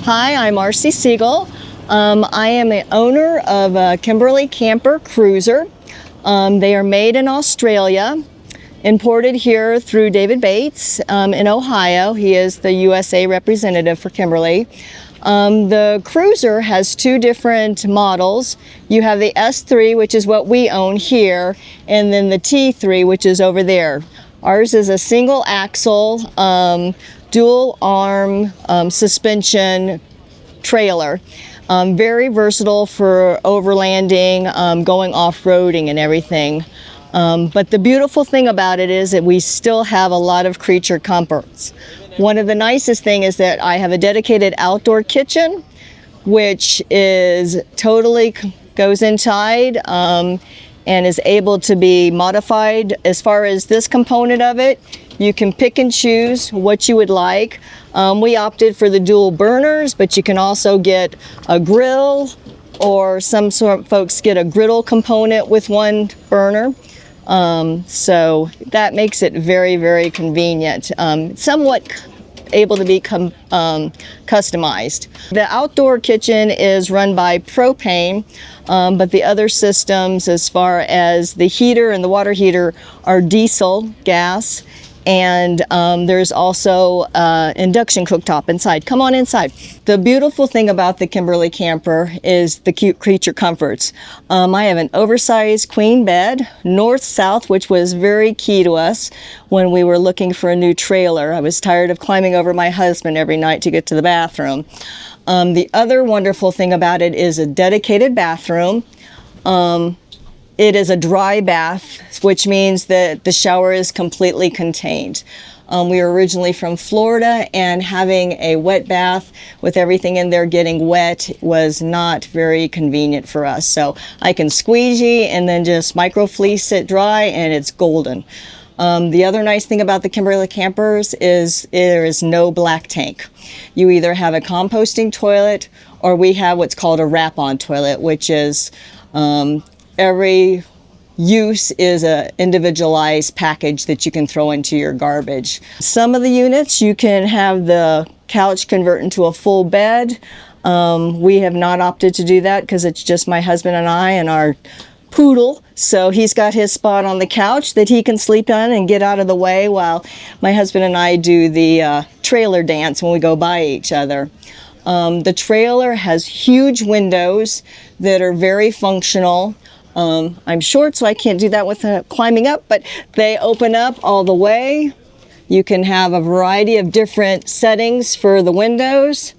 Hi, I'm Marcy Siegel. I am the owner of a Kimberly camper cruiser. They are made in Australia, imported here through David Bates in Ohio. He is the USA representative for Kimberly. The cruiser has two different models. You have the S3, which is what we own here, and then the T3, which is over there. Ours is a single axle, dual arm suspension trailer. Very versatile for overlanding, going off-roading and everything. But the beautiful thing about it is that we still have a lot of creature comforts. One of the nicest things is that I have a dedicated outdoor kitchen, which is totally goes inside and is able to be modified. As far as this component of it, you can pick and choose what you would like. We opted for the dual burners, but you can also get a grill, or some sort of folks get a griddle component with one burner. So that makes it very, very convenient. Somewhat able to be customized. The outdoor kitchen is run by propane, but the other systems, as far as the heater and the water heater, are diesel gas. And there's also induction cooktop inside. Come on inside. The beautiful thing about the Kimberly camper is the cute creature comforts. I have an oversized queen bed, north-south, which was very key to us when we were looking for a new trailer. I was tired of climbing over my husband every night to get to the bathroom. The other wonderful thing about it is a dedicated bathroom. It is a dry bath, which means that the shower is completely contained. We were originally from Florida, and having a wet bath with everything in there getting wet was not very convenient for us. So I can squeegee and then just microfleece it dry, and it's golden. The other nice thing about the Kimberly campers is there is no black tank. You either have a composting toilet, or we have what's called a wrap-on toilet, which is every use is an individualized package that you can throw into your garbage. Some of the units you can have the couch convert into a full bed. We have not opted to do that because it's just my husband and I and our poodle. So he's got his spot on the couch that he can sleep on and get out of the way while my husband and I do the trailer dance when we go by each other. The trailer has huge windows that are very functional. I'm short, so I can't do that with climbing up, but they open up all the way. You can have a variety of different settings for the windows,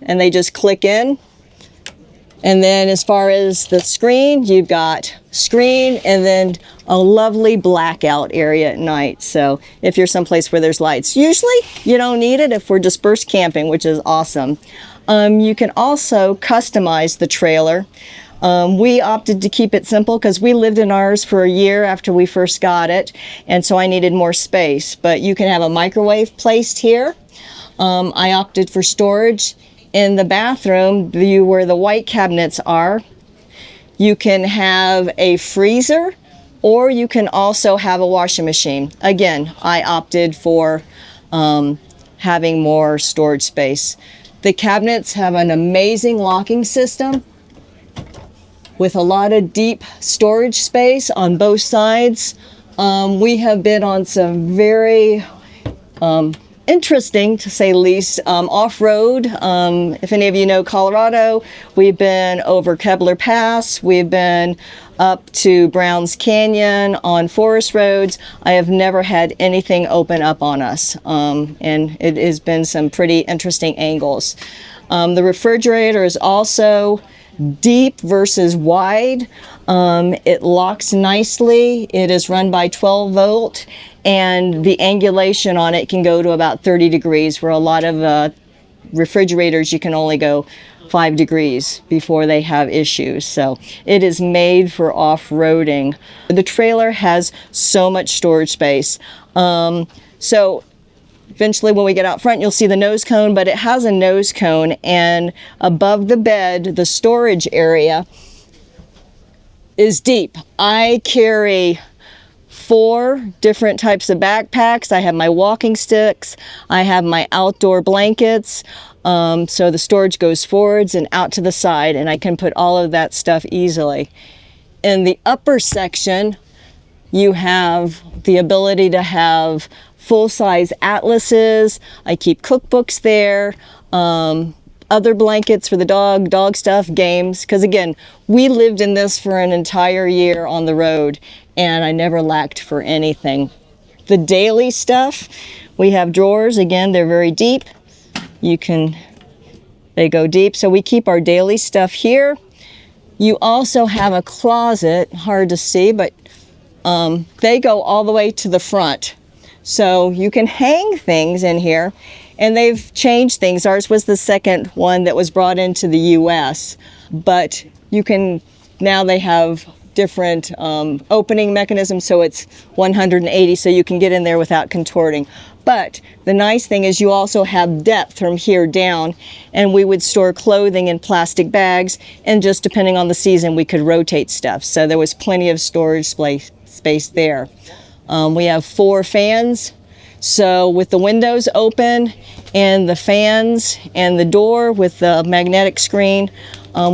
and they just click in. And then as far as the screen, you've got screen and then a lovely blackout area at night. So if you're someplace where there's lights, usually you don't need it if we're dispersed camping, which is awesome. You can also customize the trailer. We opted to keep it simple because we lived in ours for a year after we first got it, and so I needed more space. But you can have a microwave placed here. I opted for storage in the bathroom where the white cabinets are. You can have a freezer, or you can also have a washing machine. Again, I opted for having more storage space. The cabinets have an amazing locking system with a lot of deep storage space on both sides. We have been on some very interesting, to say the least, off-road. If any of you know Colorado, we've been over Kebler Pass, we've been up to Browns Canyon on forest roads. I have never had anything open up on us, and it has been some pretty interesting angles. The refrigerator is also deep versus wide. It locks nicely. It is run by 12 volt, and the angulation on it can go to about 30 degrees, where a lot of refrigerators you can only go 5 degrees before they have issues. So it is made for off-roading. The trailer has so much storage space. So eventually when we get out front, you'll see the nose cone, but it has a nose cone, and above the bed, the storage area is deep. I carry 4 different types of backpacks. I have my walking sticks. I have my outdoor blankets. So the storage goes forwards and out to the side, and I can put all of that stuff easily. In the upper section, you have the ability to have full-size atlases. I keep cookbooks there, other blankets for the dog stuff, games. Because again, we lived in this for an entire year on the road, and I never lacked for anything. The daily stuff, we have drawers. Again, they're very deep. They go deep, so we keep our daily stuff here. You also have a closet, hard to see, but they go all the way to the front. So you can hang things in here, and they've changed things. Ours was the second one that was brought into the US, but now they have different opening mechanisms, so it's 180, so you can get in there without contorting. But the nice thing is you also have depth from here down, and we would store clothing in plastic bags, and just depending on the season, we could rotate stuff. So there was plenty of storage space there. We have 4 fans. So with the windows open and the fans and the door with the magnetic screen,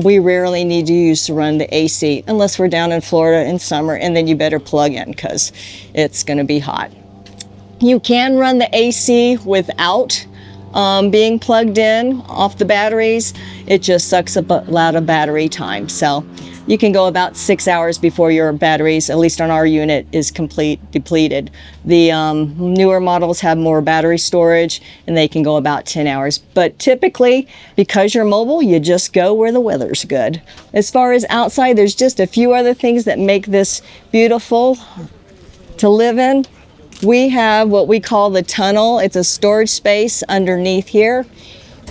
we rarely need to use to run the AC unless we're down in Florida in summer, and then you better plug in because it's going to be hot. You can run the AC without being plugged in off the batteries. It just sucks up a lot of battery time. So you can go about 6 hours before your batteries, at least on our unit, is depleted. The newer models have more battery storage, and they can go about 10 hours. But typically, because you're mobile, you just go where the weather's good. As far as outside, there's just a few other things that make this beautiful to live in. We have what we call the tunnel. It's a storage space underneath here,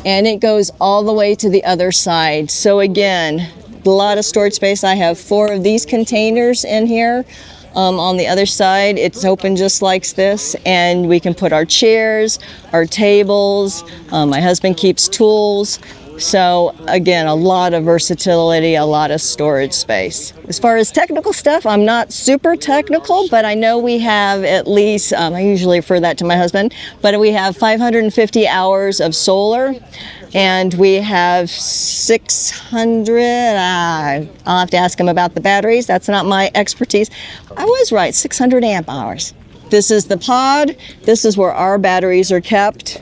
and it goes all the way to the other side. So again, a lot of storage space. I have 4 of these containers in here. On the other side, it's open just like this, and we can put our chairs, our tables. My husband keeps tools. So again, a lot of versatility, a lot of storage space. As far as technical stuff, I'm not super technical, but I know we have at least, I usually refer that to my husband, but we have 550 hours of solar, and we have 600, I'll have to ask him about the batteries. That's not my expertise. I was right, 600 amp hours. This is the pod. This is where our batteries are kept.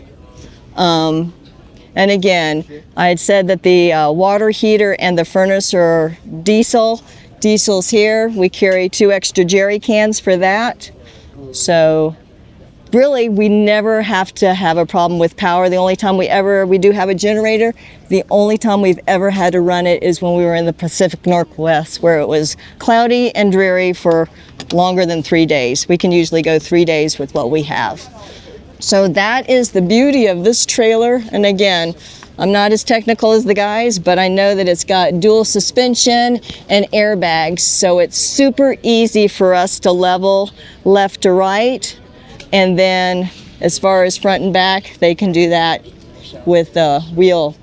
And again, I had said that the water heater and the furnace are diesel. Diesel's here. We carry 2 extra jerry cans for that. So really, we never have to have a problem with power. The only time we do have a generator, the only time we've ever had to run it is when we were in the Pacific Northwest, where it was cloudy and dreary for longer than 3 days. We can usually go 3 days with what we have. So that is the beauty of this trailer. And again, I'm not as technical as the guys, but I know that it's got dual suspension and airbags. So it's super easy for us to level left to right. And then as far as front and back, they can do that with the wheel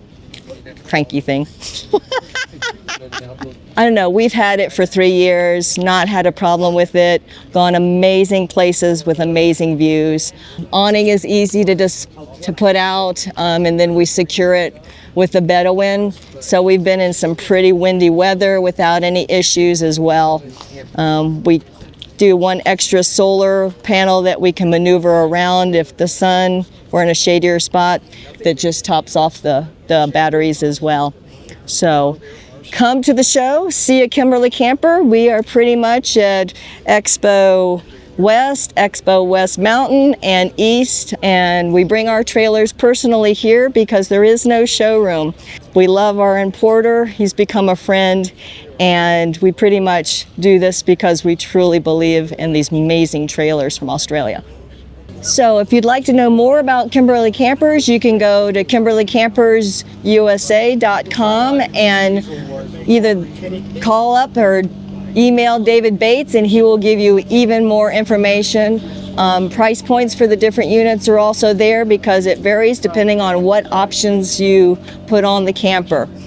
cranky thing. I don't know, we've had it for 3 years, not had a problem with it, gone amazing places with amazing views. Awning is easy to put out, and then we secure it with a Bedouin. So we've been in some pretty windy weather without any issues as well. We do 1 extra solar panel that we can maneuver around if we're in a shadier spot, that just tops off the batteries as well. So come to the show, see a Kimberly camper. We are pretty much at Expo West Mountain and East, and we bring our trailers personally here because there is no showroom. We love our importer. He's become a friend, and we pretty much do this because we truly believe in these amazing trailers from Australia. So if you'd like to know more about Kimberly Campers, you can go to kimberlycampersusa.com and either call up or email David Bates, and he will give you even more information. Price points for the different units are also there because it varies depending on what options you put on the camper.